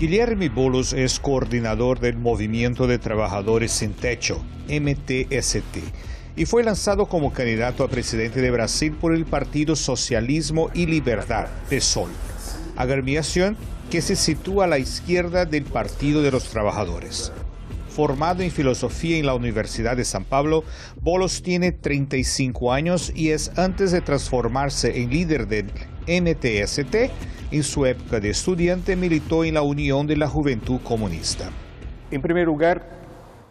Guilherme Boulos es coordinador del Movimiento de Trabajadores Sin Techo, MTST, y fue lanzado como candidato a presidente de Brasil por el Partido Socialismo y Liberdad, PSOL, agremiación que se sitúa a la izquierda del Partido de los Trabajadores. Formado en filosofía en la Universidad de San Pablo, Boulos tiene 35 años y es, antes de transformarse en líder del MTST, en su época de estudiante militó en la Unión de la Juventud Comunista. En primer lugar,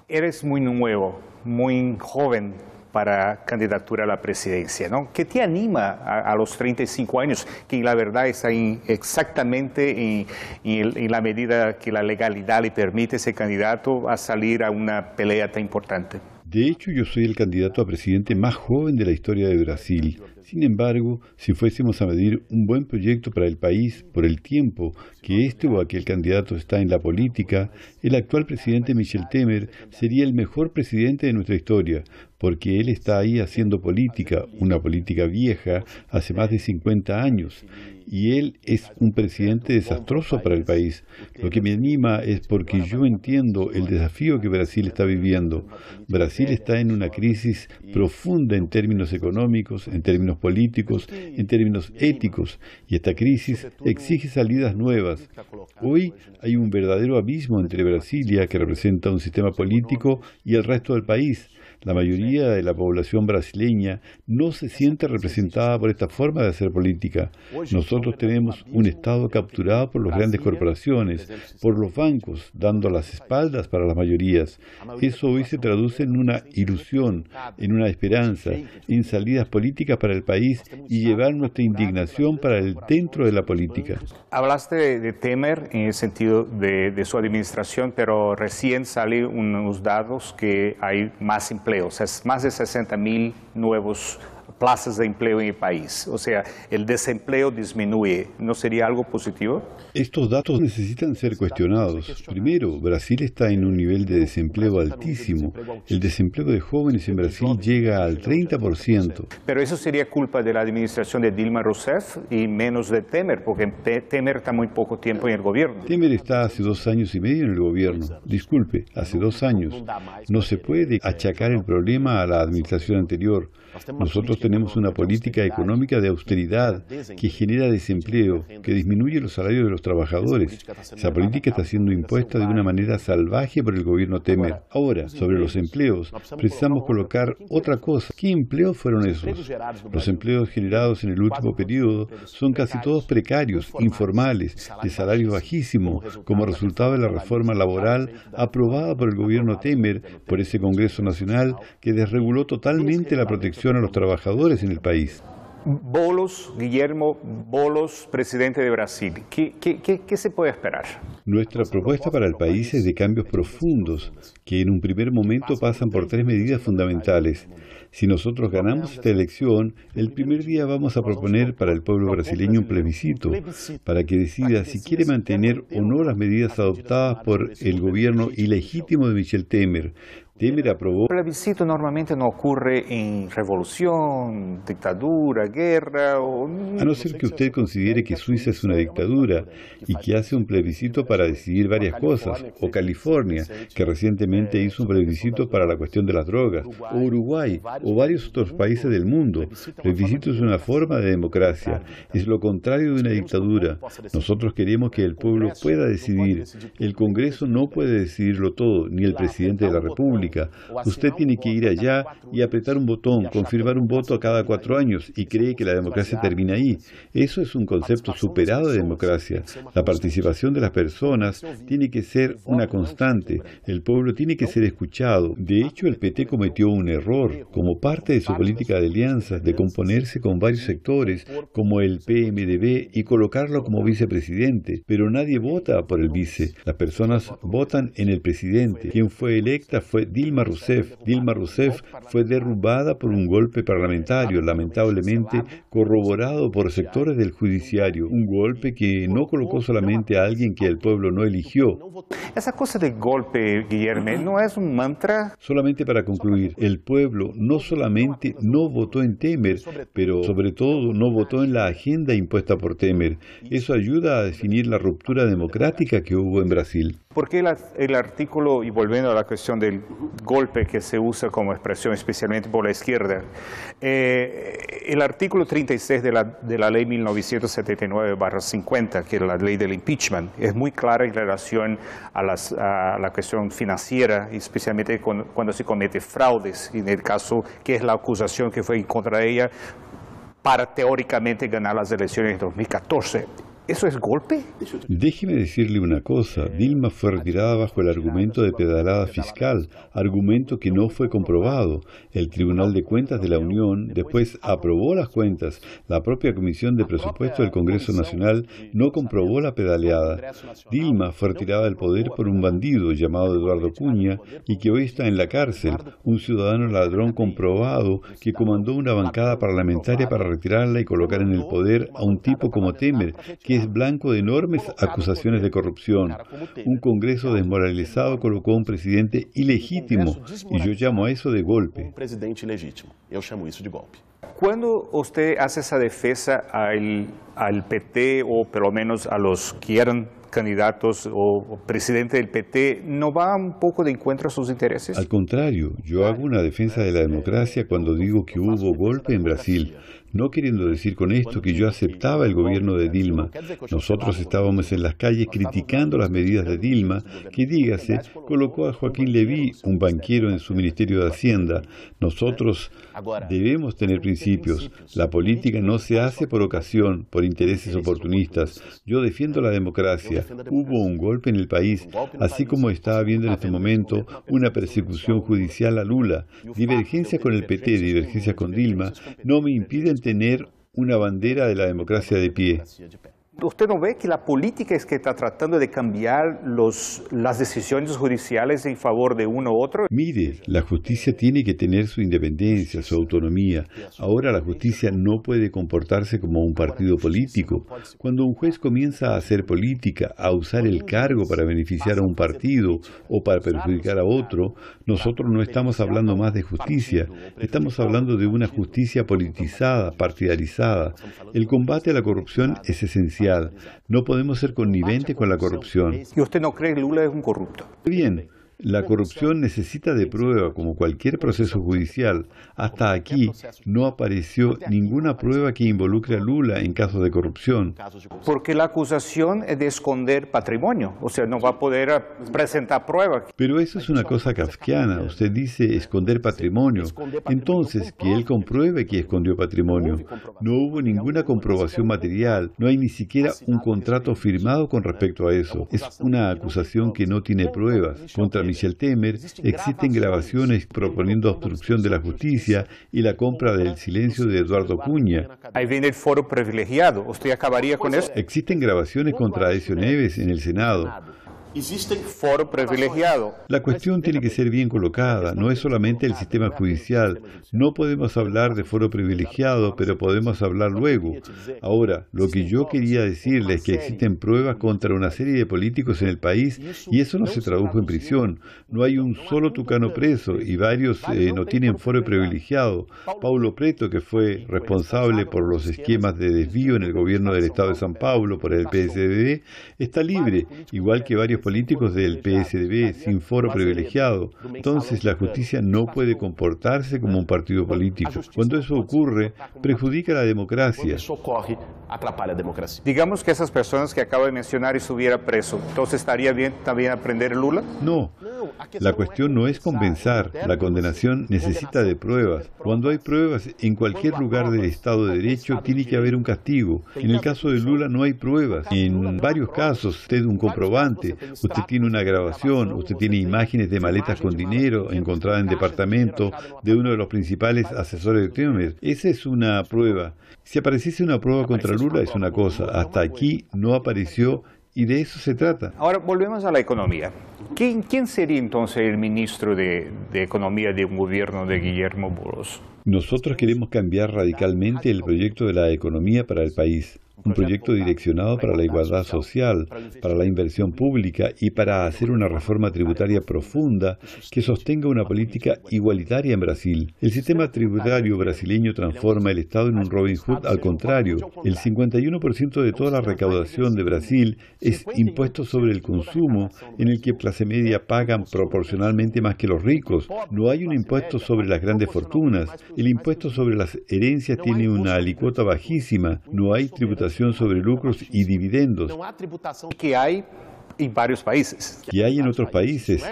eres muy nuevo, muy joven para candidatura a la presidencia, ¿no? ¿Qué te anima a los 35 años, que la verdad está exactamente en la medida que la legalidad le permite a ese candidato a salir a una pelea tan importante? De hecho, yo soy el candidato a presidente más joven de la historia de Brasil. Sin embargo, si fuésemos a medir un buen proyecto para el país por el tiempo que este o aquel candidato está en la política, el actual presidente Michel Temer sería el mejor presidente de nuestra historia, porque él está ahí haciendo política, una política vieja, hace más de 50 años. Y él es un presidente desastroso para el país. Lo que me anima es porque yo entiendo el desafío que Brasil está viviendo. Brasil está en una crisis profunda en términos económicos, en términos políticos, en términos éticos, y esta crisis exige salidas nuevas. Hoy hay un verdadero abismo entre Brasilia, que representa un sistema político, y el resto del país. La mayoría de la población brasileña no se siente representada por esta forma de hacer política. Nosotros tenemos un Estado capturado por las grandes corporaciones, por los bancos, dando las espaldas para las mayorías. Eso hoy se traduce en una ilusión, en una esperanza, en salidas políticas para el país y llevar nuestra indignación para el dentro de la política. Hablaste de Temer en el sentido de su administración, pero recién salieron unos datos que hay más empleos, más de 60.000 nuevos plazas de empleo en el país. O sea, el desempleo disminuye. ¿No sería algo positivo? Estos datos necesitan ser cuestionados. Primero, Brasil está en un nivel de desempleo altísimo. El desempleo de jóvenes en Brasil llega al 30%. Pero eso sería culpa de la administración de Dilma Rousseff y menos de Temer, porque Temer está muy poco tiempo en el gobierno. Temer está hace 2 años y medio en el gobierno. Disculpe, hace 2 años. No se puede achacar el problema a la administración anterior. Nosotros tenemos una política económica de austeridad que genera desempleo, que disminuye los salarios de los trabajadores. Esa política está siendo impuesta de una manera salvaje por el gobierno Temer. Ahora, sobre los empleos, precisamos colocar otra cosa. ¿Qué empleos fueron esos? Los empleos generados en el último periodo son casi todos precarios, informales, de salario bajísimo, como resultado de la reforma laboral aprobada por el gobierno Temer, por ese Congreso Nacional que desreguló totalmente la protección a los trabajadores en el país. Boulos, Guillermo Boulos, presidente de Brasil. ¿Qué se puede esperar? Nuestra propuesta para el país es de cambios profundos, que en un primer momento pasan por 3 medidas fundamentales. Si nosotros ganamos esta elección, el primer día vamos a proponer para el pueblo brasileño un plebiscito, para que decida si quiere mantener o no las medidas adoptadas por el gobierno ilegítimo de Michel Temer. Temer aprobó. El plebiscito normalmente no ocurre en revolución, dictadura, guerra o... A no ser que usted considere que Suiza es una dictadura y que hace un plebiscito para decidir varias cosas, o California, que recientemente hizo un plebiscito para la cuestión de las drogas, o Uruguay, o varios otros países del mundo. Plebiscito es una forma de democracia, es lo contrario de una dictadura. Nosotros queremos que el pueblo pueda decidir. El Congreso no puede decidirlo todo, ni el presidente de la República. Usted tiene que ir allá y apretar un botón, confirmar un voto a cada 4 años y cree que la democracia termina ahí. Eso es un concepto superado de democracia. La participación de las personas tiene que ser una constante. El pueblo tiene que ser escuchado. De hecho, el PT cometió un error como parte de su política de alianzas, de componerse con varios sectores, como el PMDB, y colocarlo como vicepresidente. Pero nadie vota por el vice. Las personas votan en el presidente. Quien fue electa fue Dilma Rousseff. Dilma Rousseff fue derrubada por un golpe parlamentario, lamentablemente corroborado por sectores del judiciario. Un golpe que no colocó solamente a alguien que el pueblo no eligió. Esa cosa de golpe, Guilherme, ¿no es un mantra? Solamente para concluir, el pueblo no solamente no votó en Temer, pero sobre todo no votó en la agenda impuesta por Temer. Eso ayuda a definir la ruptura democrática que hubo en Brasil. ¿Por qué el artículo, y volviendo a la cuestión del golpe que se usa como expresión especialmente por la izquierda, el artículo 36 de la ley 1979/50, que es la ley del impeachment, es muy clara en relación a la cuestión financiera, especialmente cuando se comete fraudes, en el caso que es la acusación que fue en contra de ella para teóricamente ganar las elecciones de 2014. ¿Eso es golpe? Déjeme decirle una cosa. Dilma fue retirada bajo el argumento de pedalada fiscal, argumento que no fue comprobado. El Tribunal de Cuentas de la Unión después aprobó las cuentas. La propia Comisión de Presupuesto del Congreso Nacional no comprobó la pedaleada. Dilma fue retirada del poder por un bandido llamado Eduardo Cunha y que hoy está en la cárcel, un ciudadano ladrón comprobado que comandó una bancada parlamentaria para retirarla y colocar en el poder a un tipo como Temer, que es blanco de enormes acusaciones de corrupción. Un Congreso desmoralizado colocó a un presidente ilegítimo y yo llamo a eso de golpe. Cuando usted hace esa defensa al PT o por lo menos a los que eran candidatos o presidente del PT, ¿no va un poco de encuentro a sus intereses? Al contrario, yo hago una defensa de la democracia cuando digo que hubo golpe en Brasil, no queriendo decir con esto que yo aceptaba el gobierno de Dilma. Nosotros estábamos en las calles criticando las medidas de Dilma, que dígase, colocó a Joaquín Levy, un banquero, en su Ministerio de Hacienda. Nosotros debemos tener principios. La política no se hace por ocasión, por intereses oportunistas. Yo defiendo la democracia. Hubo un golpe en el país, así como está habiendo en este momento una persecución judicial a Lula. Divergencia con el PT, divergencia con Dilma, no me impiden tener una bandera de la democracia de pie. ¿Usted no ve que la política es que está tratando de cambiar las decisiones judiciales en favor de uno u otro? Mire, la justicia tiene que tener su independencia, su autonomía. Ahora la justicia no puede comportarse como un partido político. Cuando un juez comienza a hacer política, a usar el cargo para beneficiar a un partido o para perjudicar a otro, nosotros no estamos hablando más de justicia. Estamos hablando de una justicia politizada, partidarizada. El combate a la corrupción es esencial. No podemos ser conniventes con la corrupción. ¿Y usted no cree que Lula es un corrupto? Bien. La corrupción necesita de prueba, como cualquier proceso judicial. Hasta aquí no apareció ninguna prueba que involucre a Lula en caso de corrupción. Porque la acusación es de esconder patrimonio, o sea, no va a poder presentar pruebas. Pero eso es una cosa kafkiana. Usted dice esconder patrimonio. Entonces, que él compruebe que escondió patrimonio. No hubo ninguna comprobación material, no hay ni siquiera un contrato firmado con respecto a eso. Es una acusación que no tiene pruebas. Contra Michel Temer, existen grabaciones proponiendo obstrucción de la justicia y la compra del silencio de Eduardo Cunha. Ahí viene el foro privilegiado. ¿Usted acabaría con eso? Existen grabaciones contra Aécio Neves en el Senado. Existe foro privilegiado. La cuestión tiene que ser bien colocada, no es solamente el sistema judicial. No podemos hablar de foro privilegiado, pero podemos hablar luego. Ahora, lo que yo quería decirles es que existen pruebas contra una serie de políticos en el país y eso no se tradujo en prisión. No hay un solo tucano preso y varios no tienen foro privilegiado. Paulo Preto, que fue responsable por los esquemas de desvío en el gobierno del Estado de San Paulo por el PSDB, está libre, igual que varios políticos del PSDB sin foro privilegiado. Entonces la justicia no puede comportarse como un partido político. Cuando eso ocurre, perjudica la democracia. Digamos que esas personas que acabo de mencionar estuviera preso, entonces estaría bien también aprender Lula. No. La cuestión no es compensar, la condenación necesita de pruebas. Cuando hay pruebas, en cualquier lugar del Estado de Derecho tiene que haber un castigo. En el caso de Lula no hay pruebas. En varios casos, usted un comprobante, usted tiene una grabación, usted tiene imágenes de maletas con dinero encontradas en departamento de uno de los principales asesores de Temer. Esa es una prueba. Si apareciese una prueba contra Lula es una cosa. Hasta aquí no apareció Y de eso se trata. Ahora volvemos a la economía. ¿Quién sería entonces el ministro de Economía de un gobierno de Guillermo Burgos? Nosotros queremos cambiar radicalmente el proyecto de la economía para el país. Un proyecto direccionado para la igualdad social, para la inversión pública y para hacer una reforma tributaria profunda que sostenga una política igualitaria en Brasil. El sistema tributario brasileño transforma el Estado en un Robin Hood al contrario. El 51% de toda la recaudación de Brasil es impuesto sobre el consumo, en el que clase media pagan proporcionalmente más que los ricos. No hay un impuesto sobre las grandes fortunas. El impuesto sobre las herencias tiene una alícuota bajísima. No hay tributación sobre lucros y dividendos. Que hay en varios países. Que hay en otros países.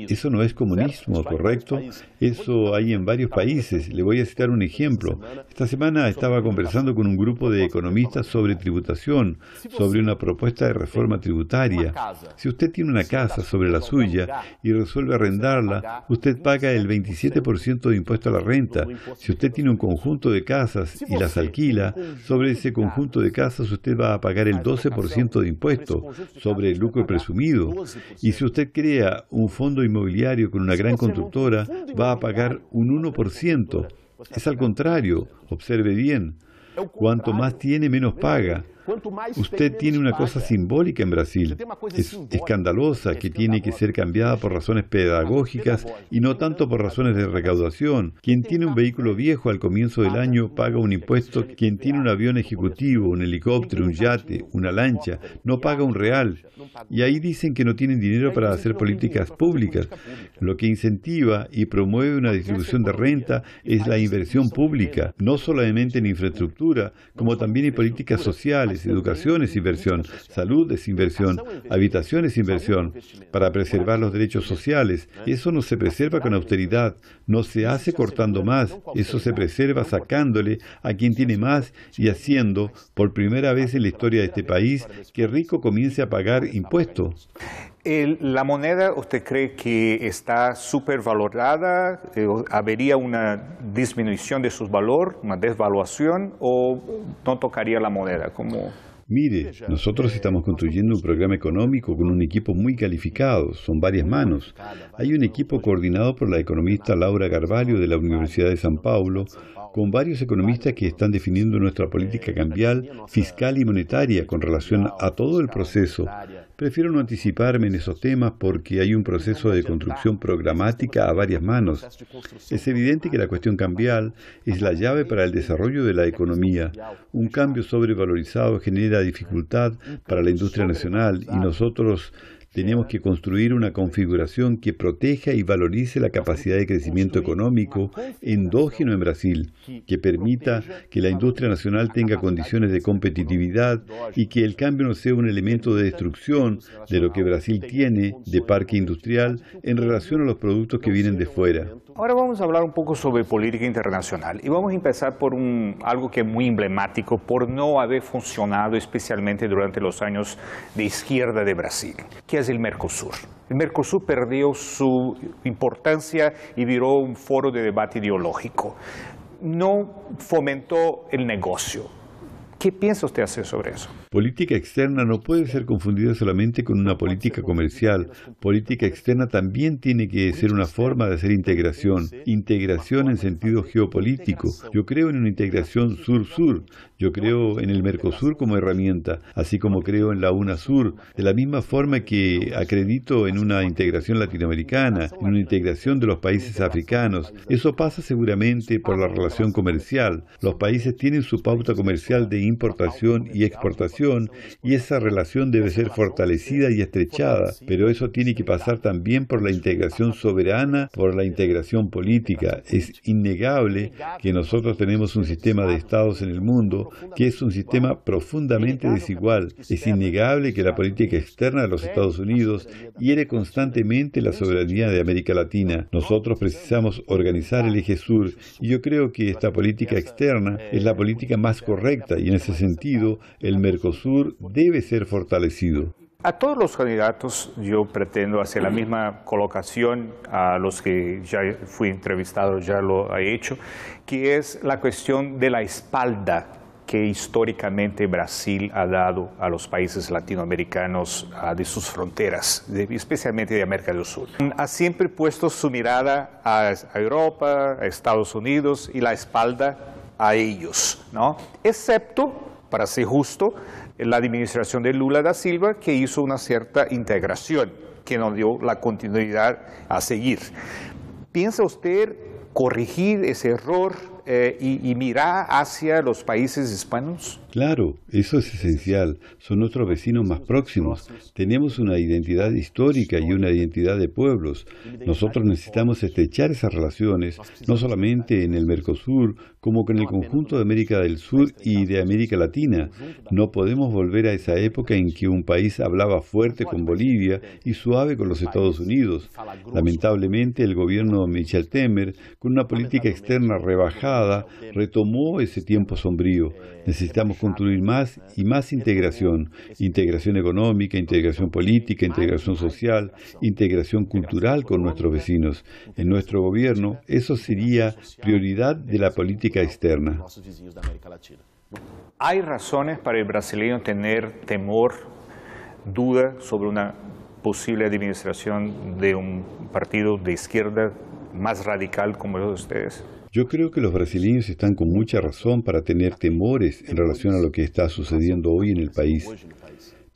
Eso no es comunismo, ¿correcto? Eso hay en varios países. Le voy a citar un ejemplo. Esta semana estaba conversando con un grupo de economistas sobre tributación, sobre una propuesta de reforma tributaria. Si usted tiene una casa sobre la suya y resuelve arrendarla, usted paga el 27% de impuesto a la renta. Si usted tiene un conjunto de casas y las alquila, sobre ese conjunto de casas usted va a pagar el 12% de impuesto sobre el lucro presumido. Y si usted crea un fondo inmobiliario con una gran constructora, va a pagar un 1%. Es al contrario, observe bien. Cuanto más tiene, menos paga. Usted tiene una cosa simbólica en Brasil, es escandalosa, que tiene que ser cambiada por razones pedagógicas y no tanto por razones de recaudación. Quien tiene un vehículo viejo al comienzo del año paga un impuesto. Quien tiene un avión ejecutivo, un helicóptero, un yate, una lancha, no paga un real. Y ahí dicen que no tienen dinero para hacer políticas públicas. Lo que incentiva y promueve una distribución de renta es la inversión pública, no solamente en infraestructura, como también en políticas sociales. Educación es inversión, salud es inversión, habitación es inversión, para preservar los derechos sociales. Eso no se preserva con austeridad, no se hace cortando más, eso se preserva sacándole a quien tiene más y haciendo, por primera vez en la historia de este país, que rico comience a pagar impuestos. ¿La moneda usted cree que está supervalorada? ¿Habría una disminución de su valor, una desvaluación o no tocaría la moneda? Mire, nosotros estamos construyendo un programa económico con un equipo muy calificado, son varias manos. Hay un equipo coordinado por la economista Laura Carvalho de la Universidad de São Paulo, con varios economistas que están definiendo nuestra política cambial, fiscal y monetaria con relación a todo el proceso. Prefiero no anticiparme en esos temas porque hay un proceso de construcción programática a varias manos. Es evidente que la cuestión cambial es la llave para el desarrollo de la economía. Un cambio sobrevalorizado genera dificultad para la industria nacional y nosotros tenemos que construir una configuración que proteja y valorice la capacidad de crecimiento económico endógeno en Brasil, que permita que la industria nacional tenga condiciones de competitividad y que el cambio no sea un elemento de destrucción de lo que Brasil tiene de parque industrial en relación a los productos que vienen de fuera. Ahora vamos a hablar un poco sobre política internacional y vamos a empezar por algo que es muy emblemático por no haber funcionado especialmente durante los años de izquierda de Brasil, que es el Mercosur. El Mercosur perdió su importancia y viró un foro de debate ideológico. No fomentó el negocio. ¿Qué piensa usted hacer sobre eso? Política externa no puede ser confundida solamente con una política comercial. Política externa también tiene que ser una forma de hacer integración. Integración en sentido geopolítico. Yo creo en una integración sur-sur. Yo creo en el Mercosur como herramienta, así como creo en la UNASUR, de la misma forma que acredito en una integración latinoamericana, en una integración de los países africanos. Eso pasa seguramente por la relación comercial. Los países tienen su pauta comercial de importación y exportación, y esa relación debe ser fortalecida y estrechada, pero eso tiene que pasar también por la integración soberana, por la integración política. Es innegable que nosotros tenemos un sistema de estados en el mundo que es un sistema profundamente desigual. Es innegable que la política externa de los Estados Unidos hiere constantemente la soberanía de América Latina. Nosotros precisamos organizar el eje sur, y yo creo que esta política externa es la política más correcta, y en ese sentido el Mercosur debe ser fortalecido. A todos los candidatos yo pretendo hacer la misma colocación, a los que ya fui entrevistado ya lo he hecho, que es la cuestión de la espalda que históricamente Brasil ha dado a los países latinoamericanos de sus fronteras, especialmente de América del Sur. Ha siempre puesto su mirada a Europa, a Estados Unidos y la espalda a ellos, ¿no? Excepto, para ser justo, la administración de Lula da Silva, que hizo una cierta integración, que nos dio la continuidad a seguir. ¿Piensa usted corregir ese error y mirar hacia los países hispanos? Claro, eso es esencial. Son nuestros vecinos más próximos. Tenemos una identidad histórica y una identidad de pueblos. Nosotros necesitamos estrechar esas relaciones, no solamente en el Mercosur, como con el conjunto de América del Sur y de América Latina. No podemos volver a esa época en que un país hablaba fuerte con Bolivia y suave con los Estados Unidos. Lamentablemente, el gobierno de Michel Temer, con una política externa rebajada, retomó ese tiempo sombrío. Necesitamos construir más y más integración económica, integración política, integración social, integración cultural con nuestros vecinos. En nuestro gobierno, eso sería prioridad de la política externa. ¿Hay razones para el brasileño tener temor, duda sobre una posible administración de un partido de izquierda más radical como los de ustedes? Yo creo que los brasileños están con mucha razón para tener temores en relación a lo que está sucediendo hoy en el país.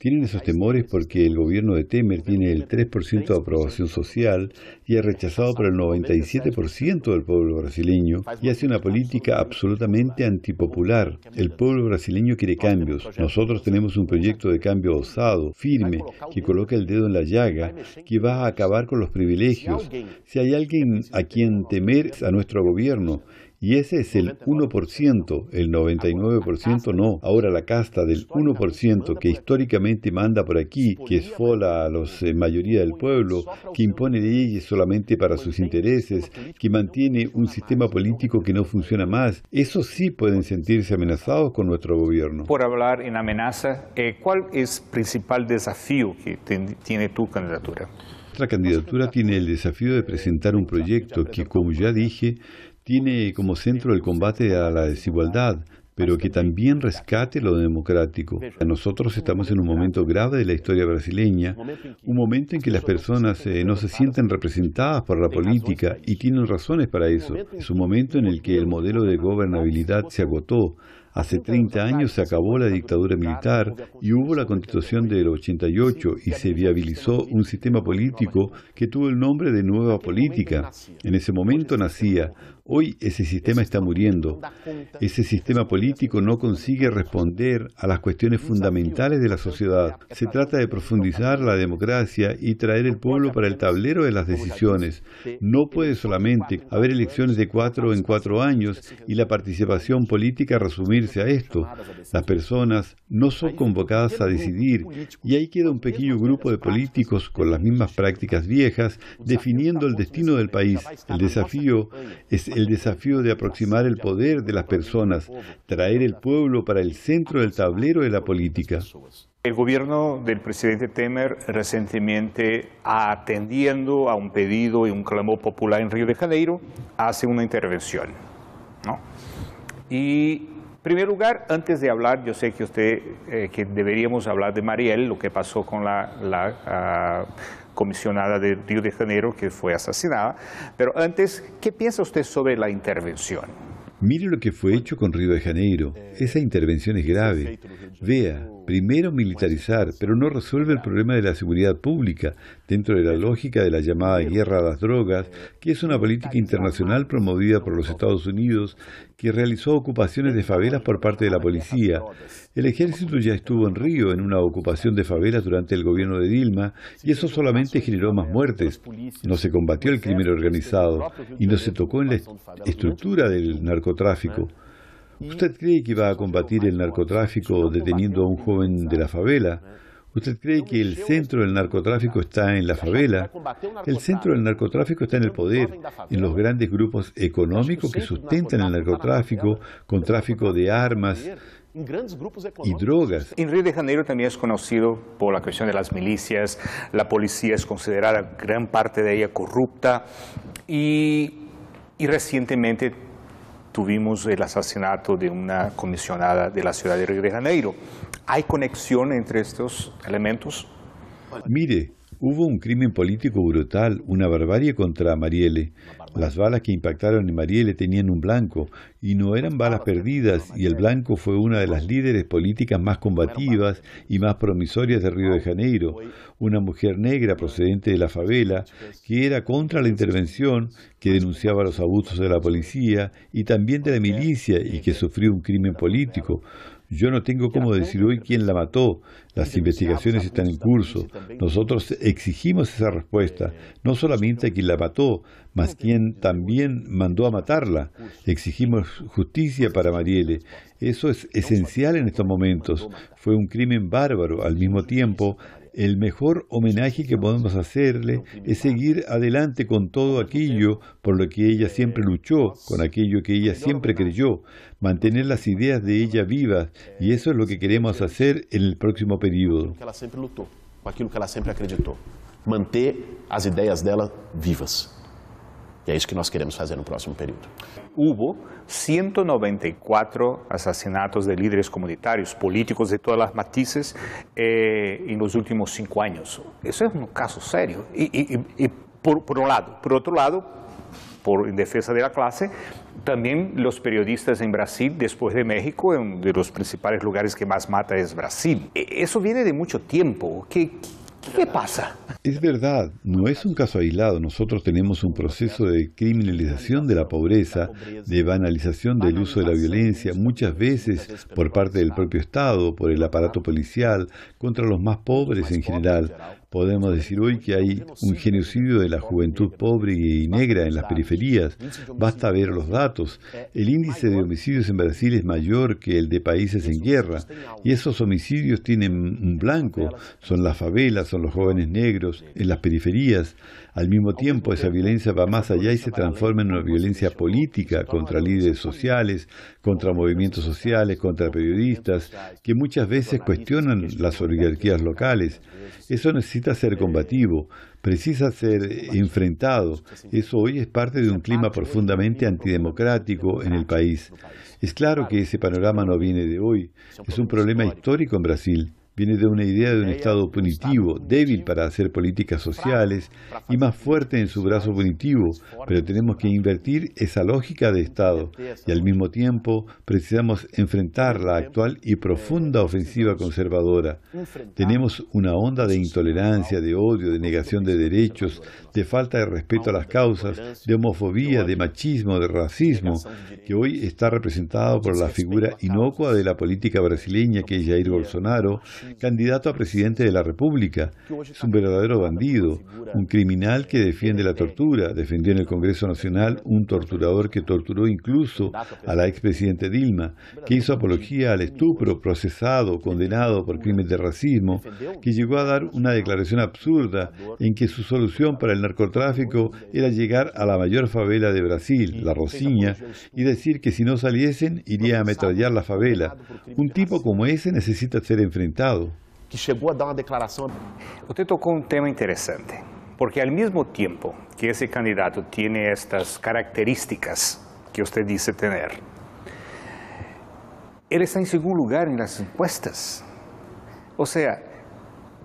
Tienen esos temores porque el gobierno de Temer tiene el 3% de aprobación social y es rechazado por el 97% del pueblo brasileño y hace una política absolutamente antipopular. El pueblo brasileño quiere cambios. Nosotros tenemos un proyecto de cambio osado, firme, que coloca el dedo en la llaga, que va a acabar con los privilegios. Si hay alguien a quien temer, es a nuestro gobierno. Y ese es el 1%, el 99% no. Ahora la casta del 1% que históricamente manda por aquí, que esfola a la mayoría del pueblo, que impone leyes solamente para sus intereses, que mantiene un sistema político que no funciona más, esos sí pueden sentirse amenazados con nuestro gobierno. Por hablar en amenaza, ¿cuál es el principal desafío que tiene tu candidatura? Nuestra candidatura tiene el desafío de presentar un proyecto que, como ya dije, tiene como centro el combate a la desigualdad, pero que también rescate lo democrático. Nosotros estamos en un momento grave de la historia brasileña, un momento en que las personas no se sienten representadas por la política y tienen razones para eso. Es un momento en el que el modelo de gobernabilidad se agotó. Hace 30 años se acabó la dictadura militar y hubo la Constitución del 88 y se viabilizó un sistema político que tuvo el nombre de Nueva Política. En ese momento nacía. Hoy ese sistema está muriendo. Ese sistema político no consigue responder a las cuestiones fundamentales de la sociedad. Se trata de profundizar la democracia y traer el pueblo para el tablero de las decisiones. No puede solamente haber elecciones de 4 en 4 años y la participación política resumirse a esto. Las personas no son convocadas a decidir y ahí queda un pequeño grupo de políticos con las mismas prácticas viejas definiendo el destino del país. El desafío es el desafío de aproximar el poder de las personas, traer el pueblo para el centro del tablero de la política. El gobierno del presidente Temer recientemente, atendiendo a un pedido y un clamor popular en Río de Janeiro, hace una intervención, ¿no? Y en primer lugar, antes de hablar, yo sé que que deberíamos hablar de Marielle, lo que pasó con la comisionada de Río de Janeiro que fue asesinada. Pero antes, ¿qué piensa usted sobre la intervención? Mire lo que fue hecho con Río de Janeiro. Esa intervención es grave. Vea, primero militarizar, pero no resuelve el problema de la seguridad pública, dentro de la lógica de la llamada guerra a las drogas, que es una política internacional promovida por los Estados Unidos, que realizó ocupaciones de favelas por parte de la policía. El ejército ya estuvo en Río en una ocupación de favelas durante el gobierno de Dilma, y eso solamente generó más muertes. No se combatió el crimen organizado, y no se tocó en la estructura del narcotráfico. ¿Usted cree que va a combatir el narcotráfico deteniendo a un joven de la favela? ¿Usted cree que el centro del narcotráfico está en la favela? El centro del narcotráfico está en el poder, en los grandes grupos económicos que sustentan el narcotráfico, con tráfico de armas y drogas. En Río de Janeiro también es conocido por la cuestión de las milicias. La policía es considerada gran parte de ella corrupta y recientemente tuvimos el asesinato de una comisionada de la ciudad de Río de Janeiro. ¿Hay conexión entre estos elementos? Mire, hubo un crimen político brutal, una barbarie contra Marielle. Las balas que impactaron en Marielle tenían un blanco, y no eran balas perdidas, y el blanco fue una de las líderes políticas más combativas y más promisorias de Río de Janeiro, una mujer negra procedente de la favela, que era contra la intervención, que denunciaba los abusos de la policía y también de la milicia, y que sufrió un crimen político. Yo no tengo cómo decir hoy quién la mató. Las investigaciones están en curso. Nosotros exigimos esa respuesta, no solamente a quien la mató, mas quien también mandó a matarla. Exigimos justicia para Marielle. Eso es esencial en estos momentos. Fue un crimen bárbaro. Al mismo tiempo, el mejor homenaje que podemos hacerle es seguir adelante con todo aquello por lo que ella siempre luchó, con aquello que ella siempre creyó, mantener las ideas de ella vivas, y eso es lo que queremos hacer en el próximo periodo. Que ela sempre lutou, com aquilo que ela sempre acreditou. Manter as ideias dela vivas. E é isso que nós queremos fazer no próximo período. Hubo 194 asesinatos de líderes comunitarios, políticos de todas las matices, en los últimos 5 años. Eso es un caso serio. Y por un lado. Por otro lado, en defensa de la clase, también los periodistas en Brasil, después de México, uno de los principales lugares que más mata es Brasil. Eso viene de mucho tiempo. ¿Qué pasa? Es verdad, no es un caso aislado. Nosotros tenemos un proceso de criminalización de la pobreza, de banalización del uso de la violencia, muchas veces por parte del propio Estado, por el aparato policial, contra los más pobres en general. Podemos decir hoy que hay un genocidio de la juventud pobre y negra en las periferias. Basta ver los datos. El índice de homicidios en Brasil es mayor que el de países en guerra. Y esos homicidios tienen un blanco. Son las favelas, son los jóvenes negros, en las periferias. Al mismo tiempo, esa violencia va más allá y se transforma en una violencia política contra líderes sociales, contra movimientos sociales, contra periodistas, que muchas veces cuestionan las oligarquías locales. Eso necesita ser combativo, precisa ser enfrentado. Eso hoy es parte de un clima profundamente antidemocrático en el país. Es claro que ese panorama no viene de hoy, es un problema histórico en Brasil. Viene de una idea de un Estado punitivo, débil para hacer políticas sociales y más fuerte en su brazo punitivo, pero tenemos que invertir esa lógica de Estado y al mismo tiempo precisamos enfrentar la actual y profunda ofensiva conservadora. Tenemos una onda de intolerancia, de odio, de negación de derechos, de falta de respeto a las causas, de homofobia, de machismo, de racismo, que hoy está representado por la figura inocua de la política brasileña que es Jair Bolsonaro, candidato a presidente de la República. Es un verdadero bandido, un criminal que defiende la tortura. Defendió en el Congreso Nacional un torturador que torturó incluso a la expresidente Dilma, que hizo apología al estupro, procesado, condenado por crímenes de racismo, que llegó a dar una declaración absurda en que su solución para el narcotráfico era llegar a la mayor favela de Brasil, La Rocinha, y decir que si no saliesen iría a ametrallar la favela. Un tipo como ese necesita ser enfrentado. Que chegou a dar uma declaração. Usted tocó un tema interesante, porque al mismo tiempo que ese candidato tiene estas características que usted dice tener, él está en segundo lugar en las encuestas. O sea,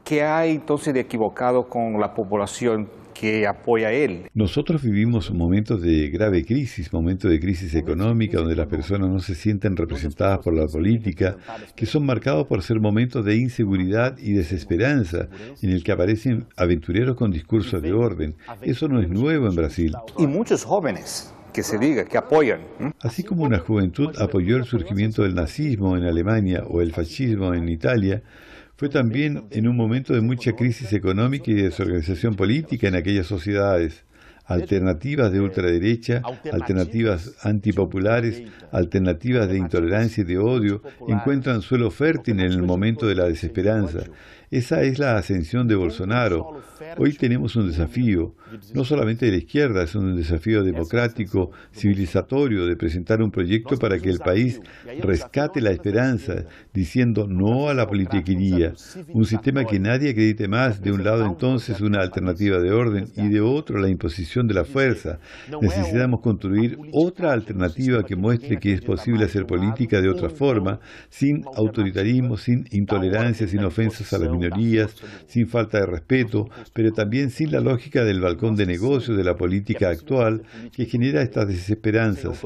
¿qué hay entonces de equivocado con la población que apoya a él? Nosotros vivimos momentos de grave crisis, momentos de crisis económica donde las personas no se sienten representadas por la política, que son marcados por ser momentos de inseguridad y desesperanza, en el que aparecen aventureros con discursos de orden. Eso no es nuevo en Brasil. Y muchos jóvenes, que se diga, que apoyan. Así como una juventud apoyó el surgimiento del nazismo en Alemania o el fascismo en Italia, fue también en un momento de mucha crisis económica y desorganización política en aquellas sociedades. Alternativas de ultraderecha, alternativas antipopulares, alternativas de intolerancia y de odio encuentran suelo fértil en el momento de la desesperanza. Esa es la ascensión de Bolsonaro. Hoy tenemos un desafío, no solamente de la izquierda, es un desafío democrático, civilizatorio, de presentar un proyecto para que el país rescate la esperanza, diciendo no a la politiquería, un sistema que nadie acredite más, de un lado entonces una alternativa de orden y de otro la imposición utilización de la fuerza. Necesitamos construir otra alternativa que muestre que es posible hacer política de otra forma, sin autoritarismo, sin intolerancia, sin ofensas a las minorías, sin falta de respeto, pero también sin la lógica del balcón de negocios de la política actual que genera estas desesperanzas.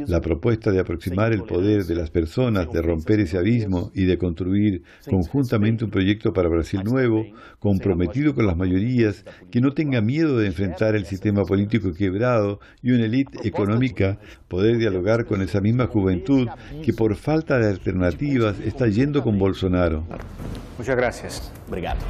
La propuesta de aproximar el poder de las personas, de romper ese abismo y de construir conjuntamente un proyecto para Brasil nuevo, comprometido con las mayorías, que no tenga miedo de enfrentar el sistema político quebrado y una élite económica, poder dialogar con esa misma juventud que por falta de alternativas está yendo con Bolsonaro. Muchas gracias. Obrigado.